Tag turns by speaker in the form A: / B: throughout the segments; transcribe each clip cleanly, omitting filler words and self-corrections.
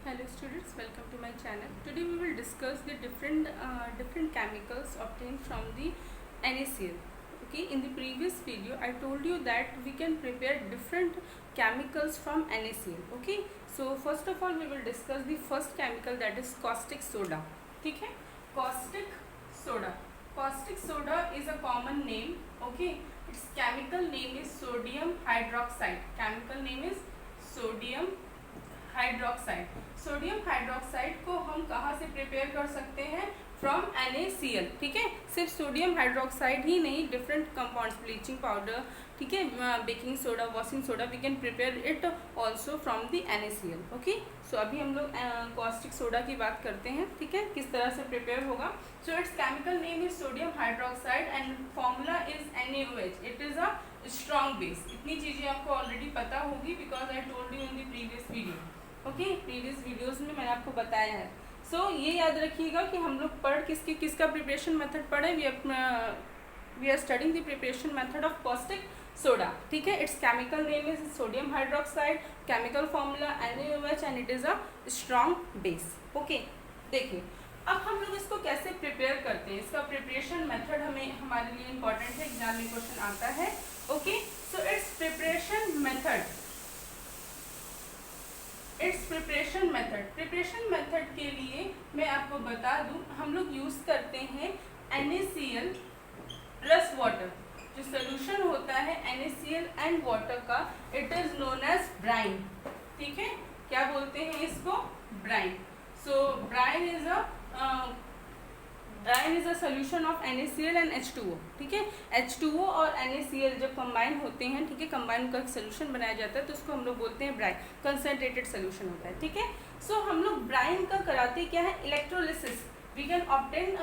A: Hello students, welcome to my channel. Today we will discuss the different chemicals obtained from the NaCl. Okay, in the previous video I told you that we can prepare different chemicals from NaCl. Okay, so first of all we will discuss the first chemical, that is caustic soda. ठीक है, caustic soda. Caustic soda is a common name. Okay, its chemical name is sodium hydroxide. Chemical name is sodium hydroxide. Sodium hydroxide को हम कहाँ से prepare कर सकते हैं? From NaCl. ठीक है, सिर्फ सोडियम हाइड्रोक्साइड ही नहीं, डिफरेंट कंपाउंड्स, ब्लीचिंग पाउडर, ठीक है, baking soda, washing soda, we can prepare it also from the NaCl. Okay, so अभी हम लोग कॉस्टिक सोडा की बात करते हैं. ठीक है, किस तरह से प्रिपेयर होगा. So it's chemical name is sodium hydroxide and formula is NaOH. It is a strong base. इतनी चीज़ें आपको ऑलरेडी पता होगी because I told you in the previous video. Okay, previous videos में मैंने आपको बताया है. सो ये याद रखिएगा कि हम लोग किसका प्रिपरेशन मेथड पढ़े. We are studying the preparation method of caustic soda. ठीक है, its chemical name is sodium hydroxide, chemical formula NaOH and it is a strong base. Okay, देखिए अब हम लोग इसको कैसे प्रिपेयर करते हैं. इसका प्रिपरेशन मेथड हमारे लिए इम्पोर्टेंट है, एग्जाम में क्वेश्चन आता है. Okay, so it's preparation method के लिए मैं आपको बता दूं, हम लोग यूज करते हैं NaCl प्लस वाटर. जो सोल्यूशन होता है NaCl एंड वाटर का, it is known as brine. ठीक है, क्या बोलते हैं इसको? Brine. So brine is a solution of NaCl and H2O. ठीक है, H2O और NaCl जब कंबाइन होते हैं, ठीक है, कंबाइन का सोल्यूशन बनाया जाता है तो उसको हम लोग बोलते हैं ब्राइन. कंसनट्रेटेड सोल्यूशन होता है. ठीक है, सो हम लोग ब्राइन का कराते क्या है? Electrolysis. We can obtain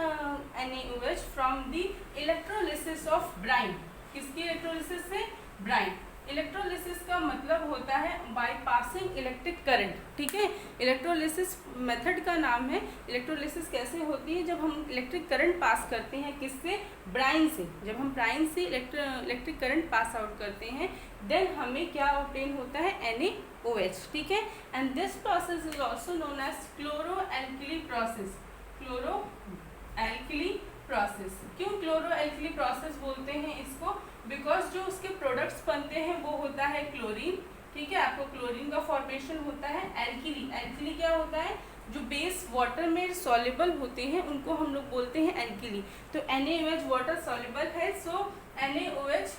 A: NaOH from the electrolysis of brine. किसकी इलेक्ट्रोलिसिस से? ब्राइन. इलेक्ट्रोलिसिस का मतलब होता है बाय पासिंग इलेक्ट्रिक करंट. ठीक है, इलेक्ट्रोलिसिस मेथड का नाम है. इलेक्ट्रोलिसिस कैसे होती है? जब हम इलेक्ट्रिक करंट पास करते हैं, किससे? ब्राइन से. जब हम ब्राइन से इलेक्ट्रिक करंट पास आउट करते हैं, देन हमें क्या ऑब्टेन होता है? NaOH. ठीक है, and this process is also known as chloroalkali process. Chloroalkali process. क्यों क्लोरोएल्किली प्रोसेस बोलते हैं इसको? बिकॉज जो उसके प्रोडक्ट्स बनते हैं वो होता है क्लोरीन. ठीक है, आपको क्लोरीन का फॉर्मेशन होता है. एल्किली क्या होता है? जो बेस वाटर में सॉल्युबल होते हैं उनको हम लोग बोलते हैं एल्किली. तो NaOH वाटर सॉल्युबल है, सो NaOH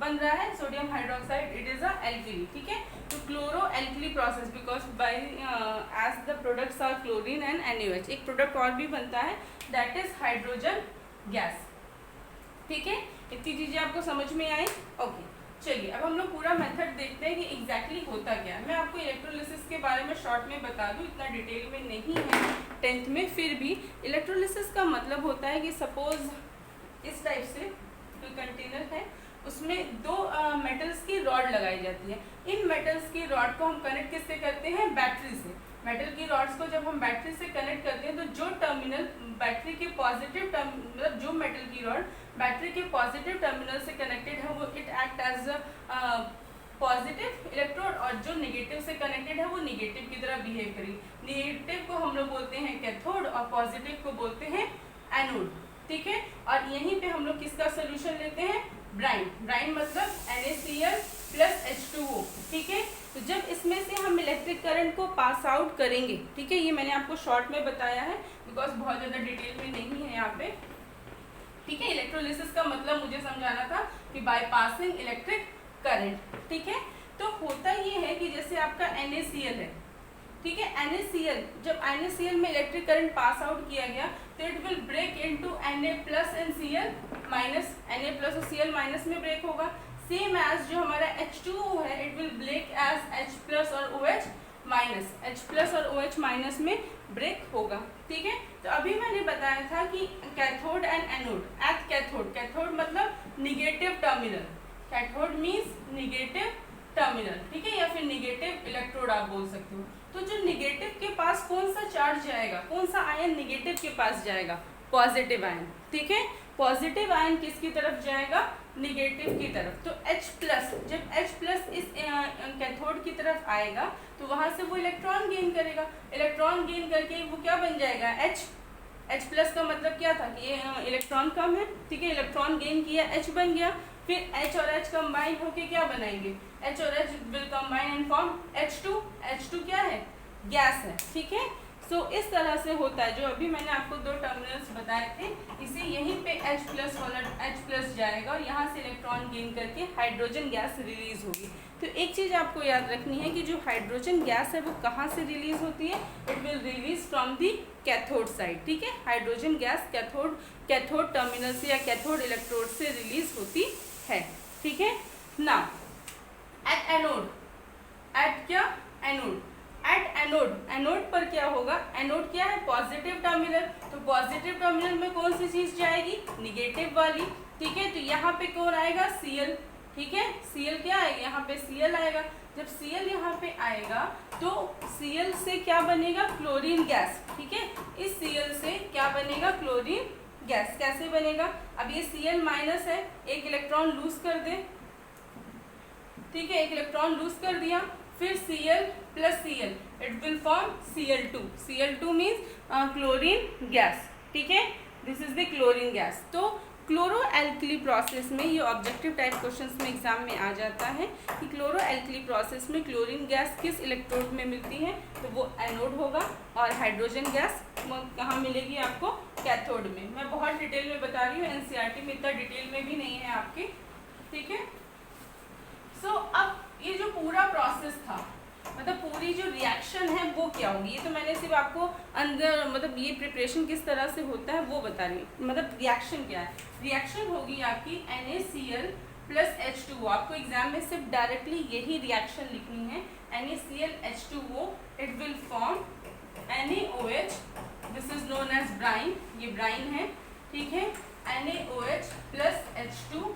A: बन रहा है sodium hydroxide. It is a alkali. ठीक है, तो chloroalkali process because by as the products are chlorine and NaOH. एक प्रोडक्ट और भी बनता है, दैट इज हाइड्रोजन गैस. ठीक है, इतनी चीजें आपको समझ में आई. ओके, चलिए अब हम लोग पूरा मेथड देखते हैं कि एग्जैक्टली होता क्या है. मैं आपको इलेक्ट्रोलिसिस के बारे में शॉर्ट में बता दूं, इतना डिटेल में नहीं है 10th में. फिर भी इलेक्ट्रोलिसिस का मतलब होता है कि सपोज इस टाइप से कोई कंटेनर है, उसमें दो मेटल्स की रॉड लगाई जाती है. इन मेटल्स की रॉड को हम कनेक्ट किससे करते हैं? बैटरी से. मेटल की रॉड्स को जब हम बैटरी से कनेक्ट करते हैं तो जो टर्मिनल बैटरी के पॉजिटिव मतलब जो मेटल की रॉड बैटरी के पॉजिटिव टर्मिनल से कनेक्टेड है वो it act as positive electrode, और जो नेगेटिव से कनेक्टेड है वो नेगेटिव की तरह बिहेव करेगी. नेगेटिव को हम लोग बोलते हैं कैथोड और पॉजिटिव को बोलते हैं एनोड. ठीक है, और यहीं पे हम लोग किसका सोल्यूशन लेते हैं? ब्राइन. ब्राइन मतलब NaCl प्लस H2O. ठीक है, तो जब इसमें से हम इलेक्ट्रिक करंट को पास आउट करेंगे, ठीक है, ये मैंने आपको शॉर्ट में बताया है बिकॉज बहुत ज़्यादा डिटेल में नहीं है यहाँ पे. ठीक है, इलेक्ट्रोलिसिस का मतलब मुझे समझाना था कि बाय पासिंग इलेक्ट्रिक करंट. ठीक है, तो होता ये है कि जैसे आपका NaCl है. ठीक है, NaCl जब NaCl में इलेक्ट्रिक करंट पास आउट किया गया तो it will break into Na plus and Cl minus. Na plus और Cl माइनस में ब्रेक होगा. सेम एज जो हमारा H2O है, it will break as H plus और OH माइनस. H प्लस और OH माइनस में ब्रेक होगा. ठीक है, तो अभी मैंने बताया था कि cathode and anode. At cathode मतलब negative terminal. Cathode means negative terminal. ठीक है, या फिर निगेटिव इलेक्ट्रोड आप बोल सकते हो. तो जो निगेटिव के पास कौन सा चार्ज जाएगा, कौन सा आयन निगेटिव के पास जाएगा? Positive ion. ठीक है, पॉजिटिव आयन किसकी तरफ जाएगा? निगेटिव की तरफ। तो H प्लस, जब H प्लस इस कैथोड की तरफ आएगा तो वहां से वो इलेक्ट्रॉन गेन करेगा। इलेक्ट्रॉन गेन करके वो क्या बन जाएगा, H प्लस का मतलब क्या था कि ये इलेक्ट्रॉन कम है, ठीक है, इलेक्ट्रॉन गेन किया, H बन गया। फिर H और H कंबाइन होके क्या बनाएंगे, H और H will combine and form H2। H2 क्या है, गैस है, ठीक है। सो इस तरह से होता है। जो अभी मैंने आपको दो टर्मिनल्स बताए थे, इसे यहीं पे H प्लस वाला H प्लस जाएगा और यहाँ से इलेक्ट्रॉन गेन करके हाइड्रोजन गैस रिलीज होगी। तो एक चीज़ आपको याद रखनी है कि जो हाइड्रोजन गैस है वो कहाँ से रिलीज होती है, it will release from the cathode side, ठीक है। हाइड्रोजन गैस कैथोड टर्मिनल से या कैथोड इलेक्ट्रोड से रिलीज होती है, ठीक है ना। एट एनोड, एट क्या, एनोड, एट एनोड पर क्या होगा, एनोड क्या है, पॉजिटिव टर्मिनल। तो पॉजिटिव टर्मिनल में कौन सी चीज जाएगी, निगेटिव वाली, ठीक है। तो यहाँ पे कौन आएगा, Cl, ठीक है। Cl क्या आएगा, यहाँ पे Cl आएगा। जब Cl यहाँ पे आएगा तो Cl से क्या बनेगा, क्लोरीन गैस, ठीक है। इस Cl से क्या बनेगा, क्लोरीन गैस। कैसे बनेगा, अब ये Cl माइनस है, एक इलेक्ट्रॉन लूज कर दे, ठीक है, एक इलेक्ट्रॉन लूज कर दिया, फिर Cl plus Cl, it will form Cl2। Cl2 means chlorine gas, ठीक है, this is the chlorine gas. तो क्लोरो एल्कली प्रोसेस में, ये ऑब्जेक्टिव टाइप क्वेश्चंस में एग्जाम में आ जाता है कि क्लोरो एल्कली प्रोसेस में क्लोरीन गैस किस इलेक्ट्रोड में मिलती है, तो वो एनोड होगा। और हाइड्रोजन गैस कहाँ मिलेगी आपको, कैथोड में। मैं बहुत डिटेल में बता रही हूँ, एनसीईआरटी में इतना डिटेल में भी नहीं है आपके, ठीक है। सो अब ये जो पूरा प्रोसेस था, मतलब पूरी जो रिएक्शन है वो क्या होगी, ये तो मैंने सिर्फ आपको अंदर, मतलब ये प्रिपरेशन किस तरह से होता है वो बता रही हूँ। मतलब रिएक्शन क्या है, रिएक्शन होगी आपकी NaCl प्लस H2O। आपको एग्जाम में सिर्फ डायरेक्टली यही रिएक्शन लिखनी है, NaCl H2O, it will form NaOH, this is known as brine, ये ब्राइन है, ठीक है। NaOH plus H2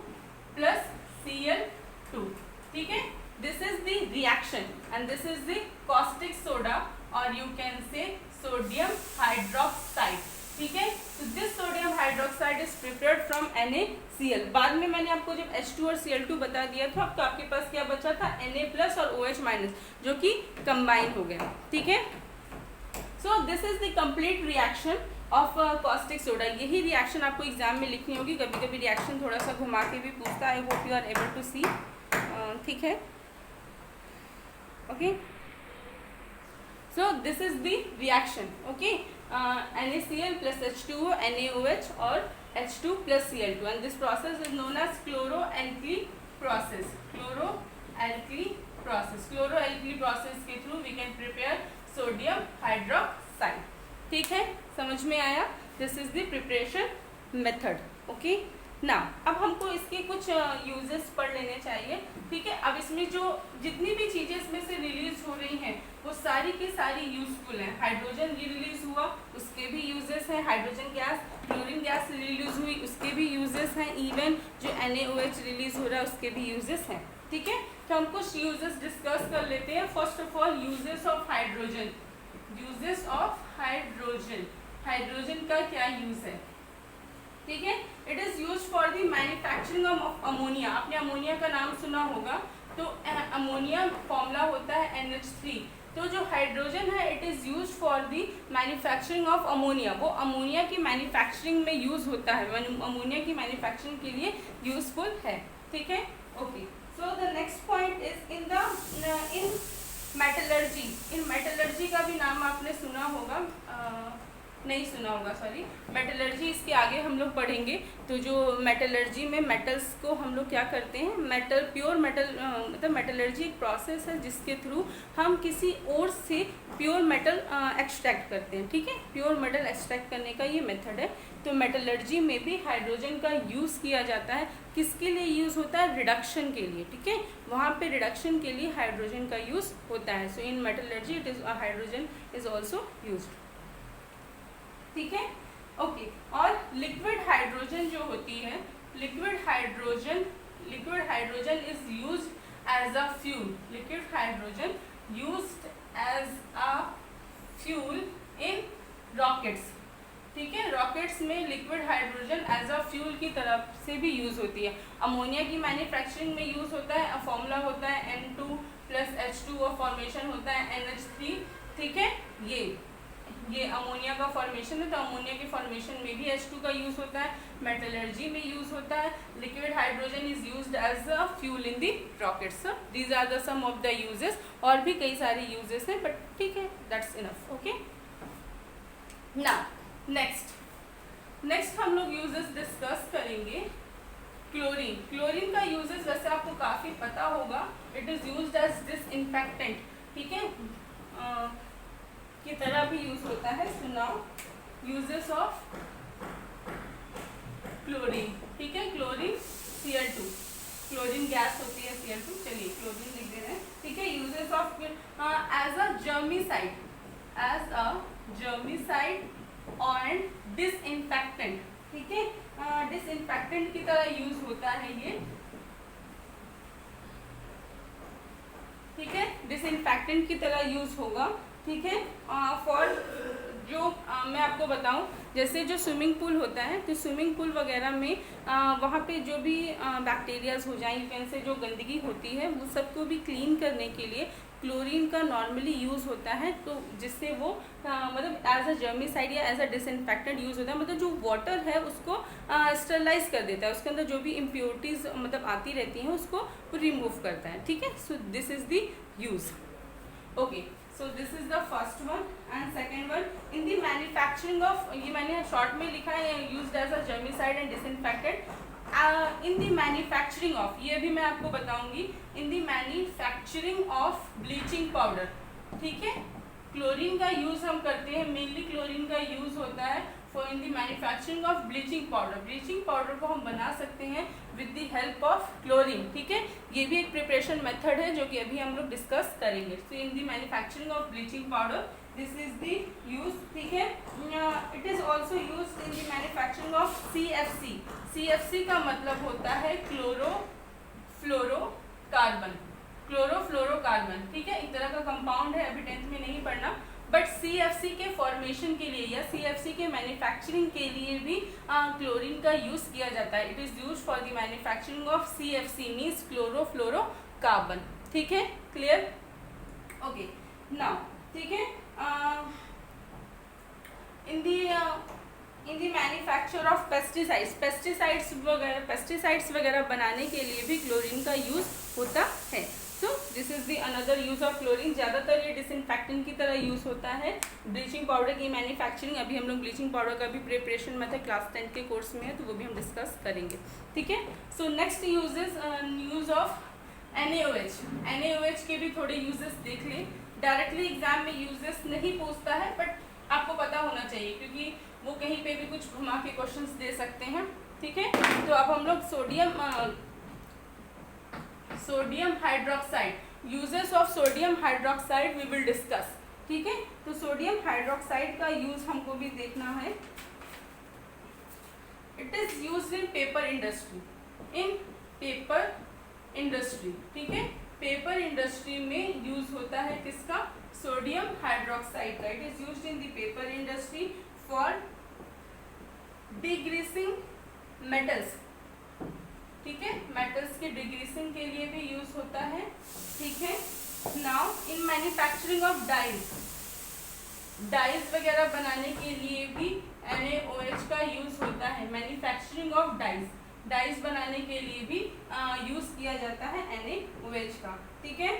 A: plus Cl2, ठीक है। This is the reaction and this is the caustic soda or you can say sodium hydroxide, ठीक है। So this sodium hydroxide is prepared from NaCl। बाद में मैंने आपको जब H2 और Cl2 बता दिया था, अब तो आपके पास क्या बचा था, Na प्लस और OH माइनस, जो कि कंबाइन हो गया, ठीक है। So this is the complete reaction of caustic soda. यही रिएक्शन आपको एग्जाम में लिखनी होगी। कभी कभी रिएक्शन थोड़ा सा घुमा के भी पूछता है, I hope you are able to see, ठीक है, okay. So this is the reaction, okay, NaCl plus H2O, NaOH और H2 plus Cl2, and this process is known as chloro alkali process. Chloro alkali process, chloro alkali process के through we can prepare sodium hydroxide, ठीक है, समझ में आया। This is the preparation method, okay. ना अब हमको इसके कुछ यूजेस पढ़ लेने चाहिए, ठीक है। अब इसमें जो जितनी भी चीज़ें इसमें से रिलीज हो रही हैं वो सारी की सारी यूजफुल हैं। हाइड्रोजन रिलीज हुआ, उसके भी यूजेस हैं। Hydrogen gas, chlorine gas release हुई, उसके भी यूजेस हैं। इवन जो NaOH रिलीज हो रहा है उसके भी यूजेस हैं, ठीक है। तो हम कुछ यूजेस डिस्कस कर लेते हैं। First of all uses of hydrogen, uses of hydrogen, hydrogen का क्या यूज है, ठीक है। It is use for the manufacturing of ammonia. आपने अमोनिया का नाम सुना होगा, तो अमोनिया फॉर्मूला होता है NH3। तो जो हाइड्रोजन है it is use for the manufacturing of ammonia, वो अमोनिया की मैन्युफैक्चरिंग में यूज होता है, अमोनिया की मैन्युफैक्चरिंग के लिए यूजफुल है, ठीक है, okay. So the next point is in metallurgy. In metallurgy का भी नाम आपने सुना होगा, नहीं सुना होगा, सॉरी, मेटलर्जी इसके आगे हम लोग पढ़ेंगे। तो जो मेटलर्जी में मेटल्स को हम लोग क्या करते हैं, मेटल, प्योर मेटल, मतलब मेटलर्जी एक प्रोसेस है जिसके थ्रू हम किसी और से प्योर मेटल एक्सट्रैक्ट करते हैं, ठीक है। प्योर मेटल एक्सट्रैक्ट करने का ये मेथड है। तो मेटलर्जी में भी हाइड्रोजन का यूज़ किया जाता है। किसके लिए यूज़ होता है, रिडक्शन के लिए, ठीक है। वहाँ पे रिडक्शन के लिए हाइड्रोजन का यूज़ होता है। So in metallurgy it is hydrogen is also used, ठीक है, ओके। और लिक्विड हाइड्रोजन जो होती है, liquid hydrogen is used as a fuel. Liquid hydrogen used as a fuel in rockets, ठीक है। रॉकेट्स रॉकेट्स में liquid hydrogen as a fuel की तरफ से भी यूज़ होती है। अमोनिया की मैन्युफैक्चरिंग में यूज़ होता है। फॉर्मूला होता है N2 + H2 और फॉर्मेशन होता है NH3। ठीक है, ये अमोनिया का फॉर्मेशन है, तो अमोनिया के फॉर्मेशन में भी H2 का यूज़ होता है। मेटलर्जी में यूज़ होता है। Liquid hydrogen is used as a fuel in the rockets. These are the some of the uses. और भी कई सारे यूजेस हैं, बट ठीक है, that's enough. Okay, now next हम लोग यूजेस डिस्कस करेंगे। क्लोरीन का यूजेस वैसे आपको काफ़ी पता होगा। It is used as disinfectant. ठीक है, की तरह भी यूज होता है। So now uses of chlorine. ठीक है, क्लोरीन Cl2, क्लोरीन गैस होती है Cl2। चलिए क्लोरीन लिख दे रहे हैं। ठीक है, uses of as a germicide and disinfectant. ठीक है, डिसइंफेक्टेंट की तरह यूज होता है ये। ठीक है, डिसइंफेक्टेंट की तरह यूज होगा। ठीक है, फॉर जो मैं आपको बताऊं, जैसे जो स्विमिंग पूल होता है, तो स्विमिंग पूल वगैरह में वहाँ पे जो भी बैक्टीरियाज हो जाए, कैन से जो गंदगी होती है, वो सबको भी क्लीन करने के लिए क्लोरीन का नॉर्मली यूज़ होता है। तो जिससे वो मतलब एज अ जर्मिसाइड या एज अ डिसइंफेक्टेंट यूज़ होता है। मतलब जो वाटर है उसको स्टरलाइज कर देता है, उसके अंदर जो भी इम्प्योरिटीज़ मतलब आती रहती हैं उसको रिमूव करता है। ठीक है, so this is the use. Okay, so this is the first one and second one in the manufacturing of, ये मैंने शॉर्ट में लिखा है, used as a germicide and disinfectant। in the manufacturing of, ये भी मैं आपको बताऊंगी, in the manufacturing of bleaching powder। ठीक है, क्लोरीन का यूज हम करते हैं, मेनली क्लोरीन का यूज होता है for in the manufacturing of bleaching powder. Bleaching powder को हम बना सकते हैं with the help of chlorine. ठीक है, ये भी एक प्रिपरेशन मेथड है जो कि अभी हम लोग डिस्कस करेंगे। So in the manufacturing of bleaching powder this is the use. ठीक है, it is also use in the manufacturing of CFC। CFC का मतलब होता है क्लोरोफ्लोरोकार्बन। ठीक है, एक तरह का कंपाउंड है, अभी 10th में नहीं पढ़ना, बट CFC के फॉर्मेशन के लिए या CFC के मैन्युफैक्चरिंग के लिए भी क्लोरीन का यूज किया जाता है। It is use for the manufacturing of CFC means chlorofluorocarbon. ठीक है, क्लियर? ओके, नाउ ठीक है, इन दी मैन्युफैक्चर ऑफ पेस्टिसाइड्स वगैरह बनाने के लिए भी क्लोरीन का यूज होता है। सो this is the another use of chlorine. ज़्यादातर ये डिसइंफेक्टेंट की तरह यूज होता है। ब्लीचिंग पाउडर की मैन्युफैक्चरिंग, अभी हम लोग ब्लीचिंग पाउडर का भी प्रिपरेशन मेथड क्लास 10 के कोर्स में है, तो वो भी हम डिस्कस करेंगे। ठीक है, so next use of NaOH के भी थोड़े यूजेस देख लें। डायरेक्टली एग्जाम में यूजेस नहीं पूछता है, बट आपको पता होना चाहिए क्योंकि वो कहीं पे भी कुछ घुमा के क्वेश्चंस दे सकते हैं। ठीक है, तो अब हम लोग sodium hydroxide, uses of sodium hydroxide we will discuss. ठीक है, तो सोडियम हाइड्रोक्साइड का यूज हमको भी देखना है। It is used in paper industry. ठीक है, पेपर इंडस्ट्री में यूज होता है किसका? सोडियम हाइड्रोक्साइड का। It is used in the paper industry for degreasing metals. ठीक है, मेटल्स के डिग्रीसिंग के लिए भी यूज होता है। ठीक है, now in manufacturing of dyes वगैरह बनाने के लिए भी NaOH का यूज होता है। मैन्युफैक्चरिंग ऑफ डाइज बनाने के लिए भी यूज किया जाता है NaOH का। ठीक है,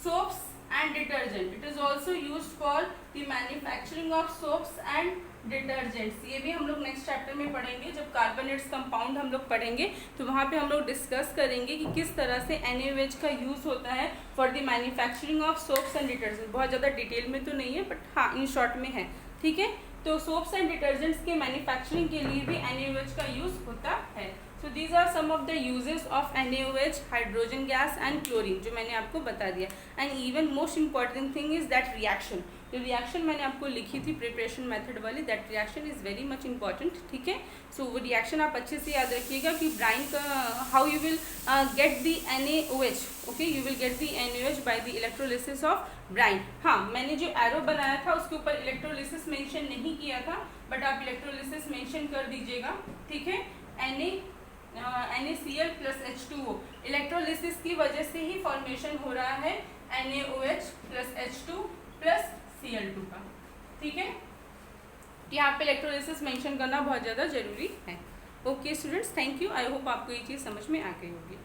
A: soaps and detergent, it is also use for the manufacturing of soaps and detergents. ये भी हम लोग नेक्स्ट चैप्टर में पढ़ेंगे, जब कार्बोनेट्स कंपाउंड हम लोग पढ़ेंगे तो वहाँ पे हम लोग डिस्कस करेंगे कि किस तरह से NaOH का यूज़ होता है for the manufacturing of soaps and detergents. बहुत ज़्यादा डिटेल में तो नहीं है, बट हाँ इन शॉर्ट में है। ठीक है, तो सोप्स एंड डिटर्जेंट्स के मैन्युफैक्चरिंग के लिए भी NaOH का यूज़ होता है। So these are some of the uses of NaOH, hydrogen gas and chlorine, जो मैंने आपको बता दिया। And even most important thing is that जो रिएक्शन मैंने आपको लिखी थी प्रिपरेशन मेथड वाली, that reaction is very much important, ठीक है। सो वो रिएक्शन आप अच्छे से याद रखिएगा कि ब्राइन का how you will get the NaOH, okay, you will get the NaOH by the electrolysis of Bryan. हाँ, मैंने जो एरो बनाया था उसके ऊपर इलेक्ट्रोलिसिस मेंशन नहीं किया था, बट आप इलेक्ट्रोलिसिस मेंशन कर दीजिएगा, ठीक है। NaCl प्लस H2O, इलेक्ट्रोलिसिस की वजह से ही फॉर्मेशन हो रहा है NaOH plus H2 plus Cl2 का, ठीक है। यहाँ पे इलेक्ट्रोलिसिस मेंशन करना बहुत ज़्यादा जरूरी है। Okay students, thank you. I hope आपको ये चीज़ समझ में आ गई होगी।